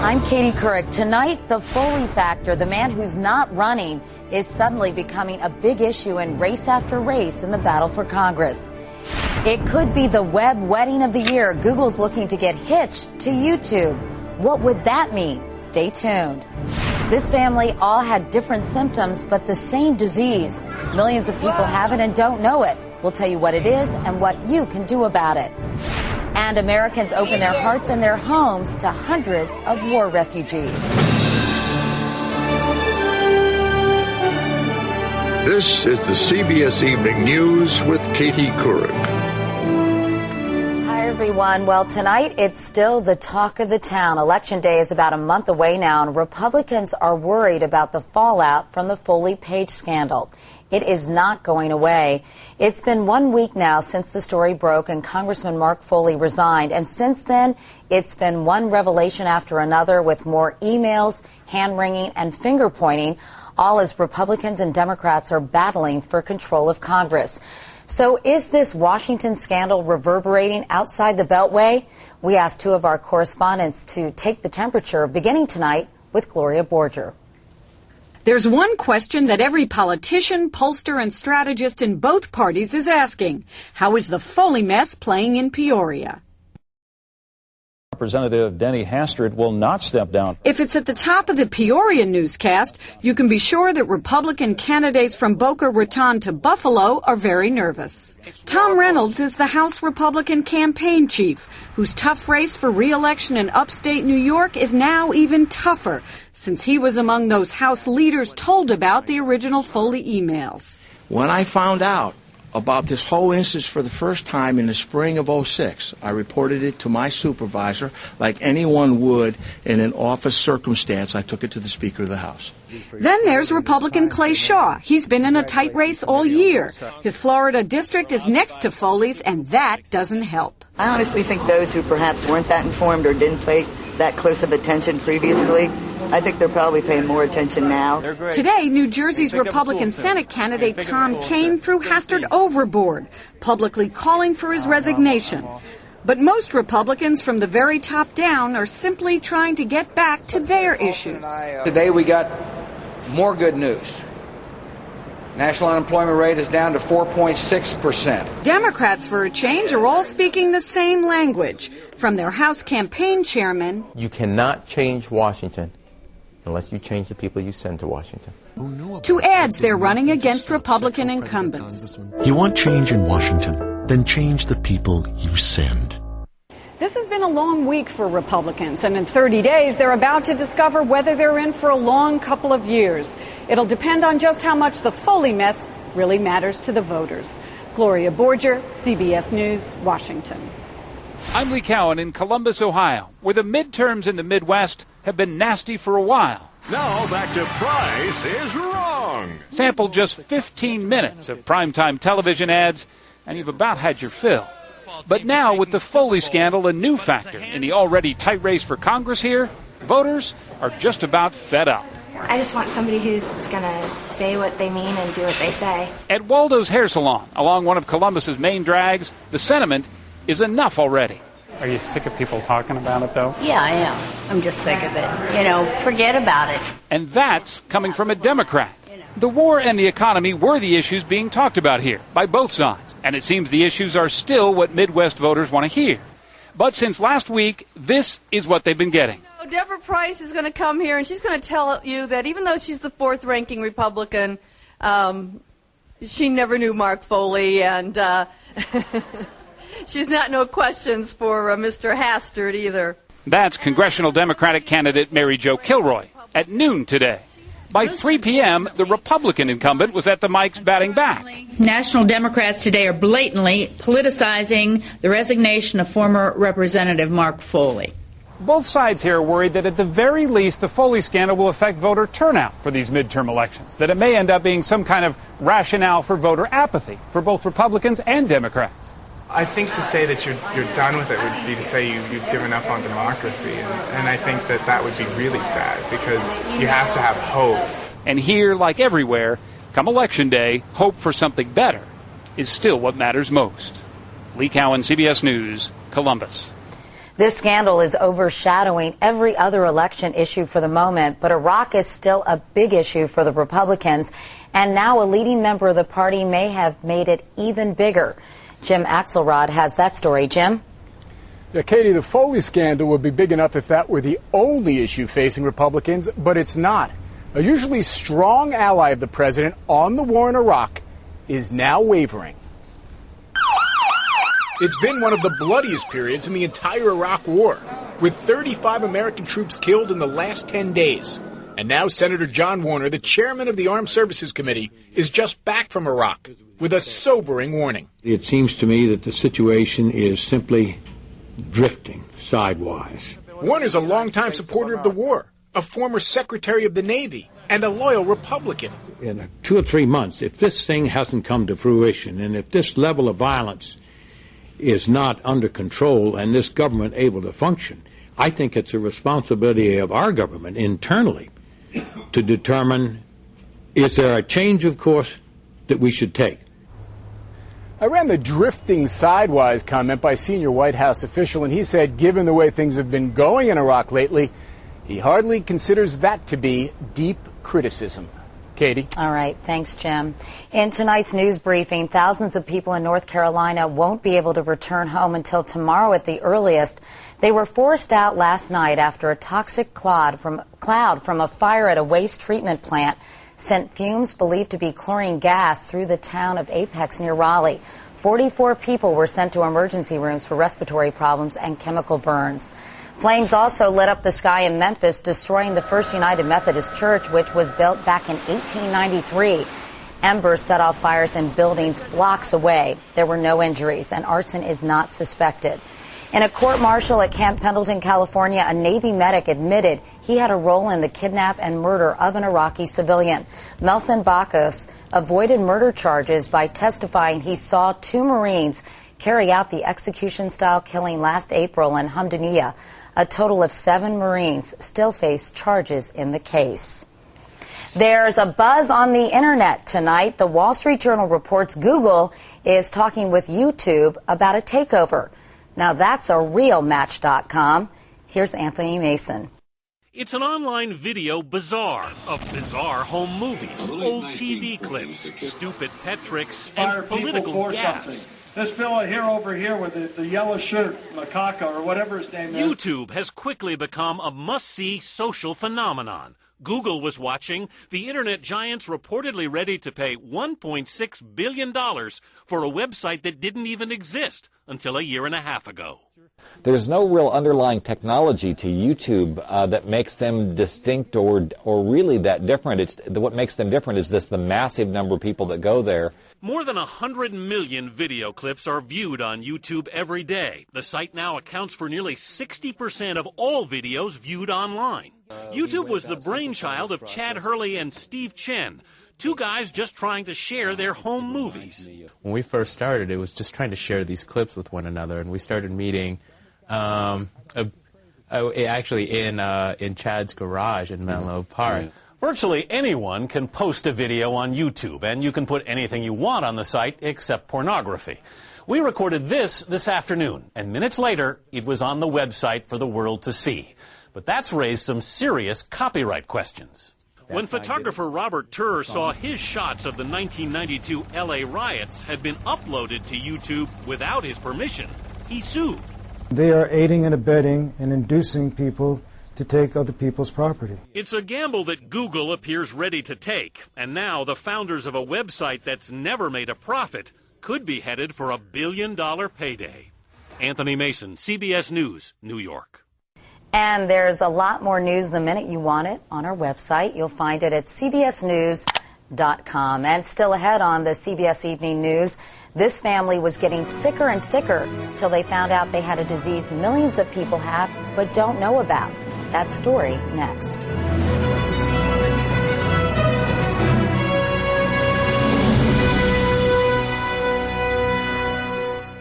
I'm Katie Couric. Tonight, the Foley factor, the man who's not running, is suddenly becoming a big issue in race after race in the battle for Congress. It could be the web wedding of the year. Google's looking to get hitched to YouTube. What would that mean? Stay tuned. This family all had different symptoms, but the same disease. Millions of people have it and don't know it. We'll tell you what it is and what you can do about it. And Americans open their hearts and their homes to hundreds of war refugees. This is the CBS Evening News with Katie Couric. Hi, everyone. Well, tonight it's still the talk of the town. Election Day is about a month away now, and Republicans are worried about the fallout from the Foley Page scandal. It is not going away. It's been 1 week now since the story broke and Congressman Mark Foley resigned. And since then, it's been one revelation after another with more emails, hand-wringing, and finger-pointing, all as Republicans and Democrats are battling for control of Congress. So is this Washington scandal reverberating outside the Beltway? We asked two of our correspondents to take the temperature, beginning tonight with Gloria Borger. There's one question that every politician, pollster, and strategist in both parties is asking. How is the Foley mess playing in Peoria? Representative Denny Hastert will not step down. If it's at the top of the Peoria newscast, you can be sure that Republican candidates from Boca Raton to Buffalo are very nervous. Tom Reynolds is the House Republican campaign chief, whose tough race for re-election in upstate New York is now even tougher, since he was among those House leaders told about the original Foley emails. When I found out about this whole instance for the first time in the spring of '06. I reported it to my supervisor like anyone would in an office circumstance. I took it to the Speaker of the House. Then there's Republican Clay Shaw. He's been in a tight race all year. His Florida district is next to Foley's, and that doesn't help. I honestly think those who perhaps weren't that informed or didn't pay that close of attention previously, I think they're probably paying more attention now. Today, New Jersey's Republican Senate candidate Tom Kean threw Hastert overboard, publicly calling for his resignation. But most Republicans from the very top down are simply trying to get back to their issues. Today we got more good news. National unemployment rate is down to 4.6%. Democrats, for a change, are all speaking the same language. From their House campaign chairman, you cannot change Washington unless you change the people you send to Washington. To ads they're running against Republican incumbents. You want change in Washington? Then change the people you send. This has been a long week for Republicans, and in 30 days they're about to discover whether they're in for a long couple of years. It'll depend on just how much the Foley mess really matters to the voters. Gloria Borger, CBS News, Washington. I'm Lee Cowan in Columbus, Ohio, where the midterms in the Midwest have been nasty for a while. Now back to Price is Wrong. Sample just 15 minutes of primetime television ads, and you've about had your fill. But now, with the Foley scandal a new factor in the already tight race for Congress here, voters are just about fed up. I just want somebody who's going to say what they mean and do what they say. At Waldo's Hair Salon, along one of Columbus's main drags, the sentiment is enough already. Are you sick of people talking about it, though? Yeah, I am. I'm just sick of it. Forget about it. And that's coming from a Democrat. The war and the economy were the issues being talked about here by both sides, and it seems the issues are still what Midwest voters want to hear. But since last week, this is what they've been getting. Deborah Price is going to come here, and she's going to tell you that even though she's the fourth-ranking Republican, she never knew Mark Foley, and she's not no questions for Mr. Hastert either. That's congressional Democratic candidate Mary Jo Kilroy at noon today. By 3 p.m., the Republican incumbent was at the mics batting back. National Democrats today are blatantly politicizing the resignation of former Representative Mark Foley. Both sides here are worried that at the very least the Foley scandal will affect voter turnout for these midterm elections, that it may end up being some kind of rationale for voter apathy for both Republicans and Democrats. I think to say that you're done with it would be to say you've given up on democracy, and I think that would be really sad because you have to have hope. And here, like everywhere, come Election Day, hope for something better is still what matters most. Lee Cowan, CBS News, Columbus. This scandal is overshadowing every other election issue for the moment, but Iraq is still a big issue for the Republicans, and now a leading member of the party may have made it even bigger. Jim Axelrod has that story. Jim? Yeah, Katie, the Foley scandal would be big enough if that were the only issue facing Republicans, but it's not. A usually strong ally of the president on the war in Iraq is now wavering. It's been one of the bloodiest periods in the entire Iraq war, with 35 American troops killed in the last 10 days. And now Senator John Warner, the chairman of the Armed Services Committee, is just back from Iraq with a sobering warning. It seems to me that the situation is simply drifting sidewise. Warner's a longtime supporter of the war, a former Secretary of the Navy, and a loyal Republican. In 2 or 3 months, if this thing hasn't come to fruition, and if this level of violence is not under control and this government able to function, I think it's a responsibility of our government internally to determine, is there a change of course that we should take? I ran the drifting sidewise comment by senior White House official, and he said, given the way things have been going in Iraq lately, he hardly considers that to be deep criticism. Katie? All right. Thanks, Jim. In tonight's news briefing, thousands of people in North Carolina won't be able to return home until tomorrow at the earliest. They were forced out last night after a toxic cloud from a fire at a waste treatment plant sent fumes believed to be chlorine gas through the town of Apex near Raleigh. 44 people were sent to emergency rooms for respiratory problems and chemical burns. Flames also lit up the sky in Memphis, destroying the First United Methodist Church, which was built back in 1893. Embers set off fires in buildings blocks away. There were no injuries, and arson is not suspected. In a court-martial at Camp Pendleton, California, a Navy medic admitted he had a role in the kidnap and murder of an Iraqi civilian. Melson Bacchus avoided murder charges by testifying he saw 2 Marines carry out the execution-style killing last April in Hamdaniya. A total of 7 Marines still face charges in the case. There's a buzz on the internet tonight. The Wall Street Journal reports Google is talking with YouTube about a takeover. Now that's a real Match.com. Here's Anthony Mason. It's an online video bazaar of bizarre home movies, old TV clips, stupid pet tricks, and political gas. This fella here over here with the yellow shirt, Macaca, or whatever his name is. YouTube has quickly become a must-see social phenomenon. Google was watching, the internet giants reportedly ready to pay $1.6 billion for a website that didn't even exist until a year and a half ago. There's no real underlying technology to YouTube that makes them distinct or really that different. What makes them different is the massive number of people that go there. More than 100 million video clips are viewed on YouTube every day. The site now accounts for nearly 60% of all videos viewed online. YouTube was the brainchild of Chad Hurley and Steve Chen, 2 guys just trying to share their home movies. When we first started, it was just trying to share these clips with one another, and we started meeting actually in Chad's garage in Menlo Park. Virtually anyone can post a video on YouTube, and you can put anything you want on the site except pornography. We recorded this afternoon, and minutes later, it was on the website for the world to see. But that's raised some serious copyright questions. When photographer Robert Turr saw his shots of the 1992 LA riots had been uploaded to YouTube without his permission, he sued. They are aiding and abetting and inducing people to take other people's property. It's a gamble that Google appears ready to take, and now the founders of a website that's never made a profit could be headed for a $1 billion payday. Anthony Mason, CBS News, New York. And there's a lot more news the minute you want it on our website. You'll find it at cbsnews.com. And still ahead on the CBS Evening News, this family was getting sicker and sicker till they found out they had a disease millions of people have but don't know about. That story next.